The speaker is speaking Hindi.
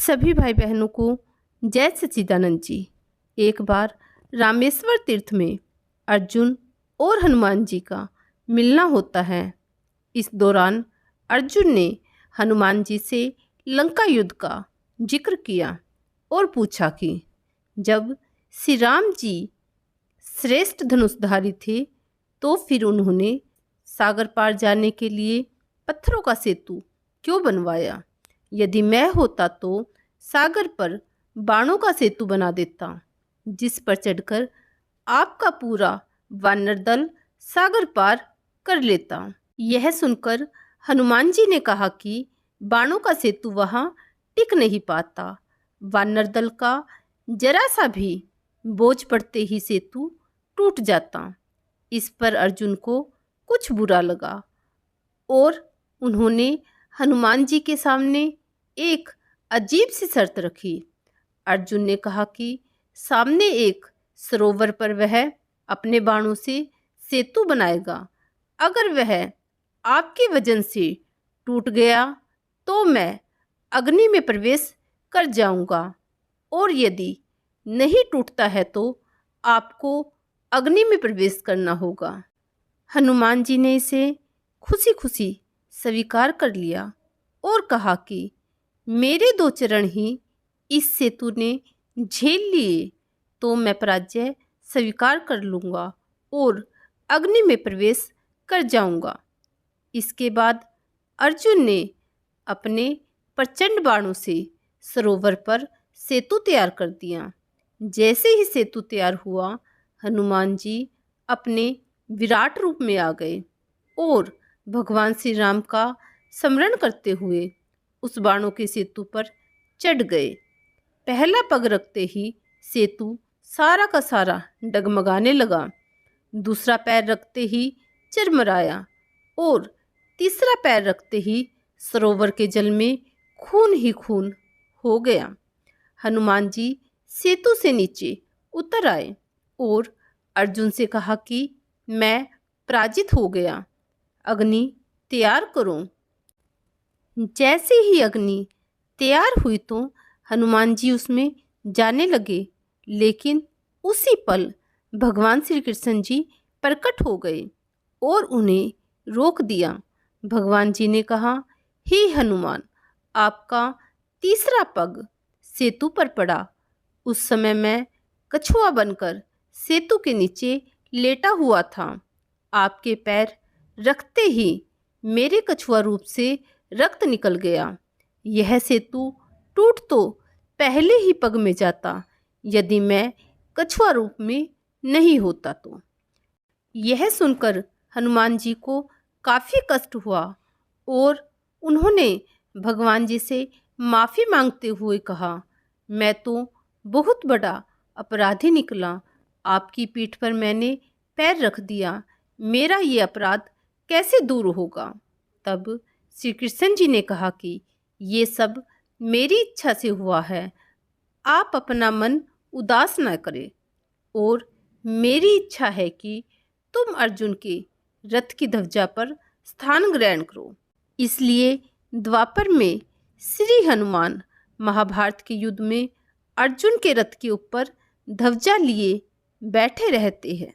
सभी भाई बहनों को जय सच्चिदानंद जी। एक बार रामेश्वर तीर्थ में अर्जुन और हनुमान जी का मिलना होता है। इस दौरान अर्जुन ने हनुमान जी से लंका युद्ध का जिक्र किया और पूछा कि जब श्री राम जी श्रेष्ठ धनुषधारी थे तो फिर उन्होंने सागर पार जाने के लिए पत्थरों का सेतु क्यों बनवाया। यदि मैं होता तो सागर पर बाणों का सेतु बना देता, जिस पर चढ़कर आपका पूरा वानर दल सागर पार कर लेता। यह सुनकर हनुमान जी ने कहा कि बाणों का सेतु वहां टिक नहीं पाता। वानर दल का जरा सा भी बोझ पड़ते ही सेतु टूट जाता। इस पर अर्जुन को कुछ बुरा लगा और उन्होंने हनुमान जी के सामने एक अजीब सी शर्त रखी। अर्जुन ने कहा कि सामने एक सरोवर पर वह अपने बाणों से सेतु बनाएगा। अगर वह आपके वजन से टूट गया तो मैं अग्नि में प्रवेश कर जाऊंगा, और यदि नहीं टूटता है तो आपको अग्नि में प्रवेश करना होगा। हनुमान जी ने इसे खुशी खुशी स्वीकार कर लिया और कहा कि मेरे 2 चरण ही इस सेतु ने झेल लिए तो मैं पराजय स्वीकार कर लूँगा और अग्नि में प्रवेश कर जाऊँगा। इसके बाद अर्जुन ने अपने प्रचंड बाणों से सरोवर पर सेतु तैयार कर दिया। जैसे ही सेतु तैयार हुआ, हनुमान जी अपने विराट रूप में आ गए और भगवान श्री राम का स्मरण करते हुए उस बाणों के सेतु पर चढ़ गए। पहला पग रखते ही सेतु सारा का सारा डगमगाने लगा, दूसरा पैर रखते ही चरमराया और तीसरा पैर रखते ही सरोवर के जल में खून ही खून हो गया। हनुमान जी सेतु से नीचे उतर आए और अर्जुन से कहा कि मैं पराजित हो गया, अग्नि तैयार करो। जैसे ही अग्नि तैयार हुई तो हनुमान जी उसमें जाने लगे, लेकिन उसी पल भगवान श्री कृष्ण जी प्रकट हो गए और उन्हें रोक दिया। भगवान जी ने कहा, हे हनुमान, आपका तीसरा पग सेतु पर पड़ा। उस समय मैं कछुआ बनकर सेतु के नीचे लेटा हुआ था। आपके पैर रखते ही मेरे कछुआ रूप से रक्त निकल गया। यह सेतु टूट तो पहले ही पग में जाता यदि मैं कछुआ रूप में नहीं होता तो। यह सुनकर हनुमान जी को काफ़ी कष्ट हुआ और उन्होंने भगवान जी से माफ़ी मांगते हुए कहा, मैं तो बहुत बड़ा अपराधी निकला। आपकी पीठ पर मैंने पैर रख दिया, मेरा ये अपराध कैसे दूर होगा। तब श्री कृष्ण जी ने कहा कि ये सब मेरी इच्छा से हुआ है, आप अपना मन उदास न करें, और मेरी इच्छा है कि तुम अर्जुन के रथ की ध्वजा पर स्थान ग्रहण करो। इसलिए द्वापर में श्री हनुमान महाभारत के युद्ध में अर्जुन के रथ के ऊपर ध्वजा लिए बैठे रहते हैं।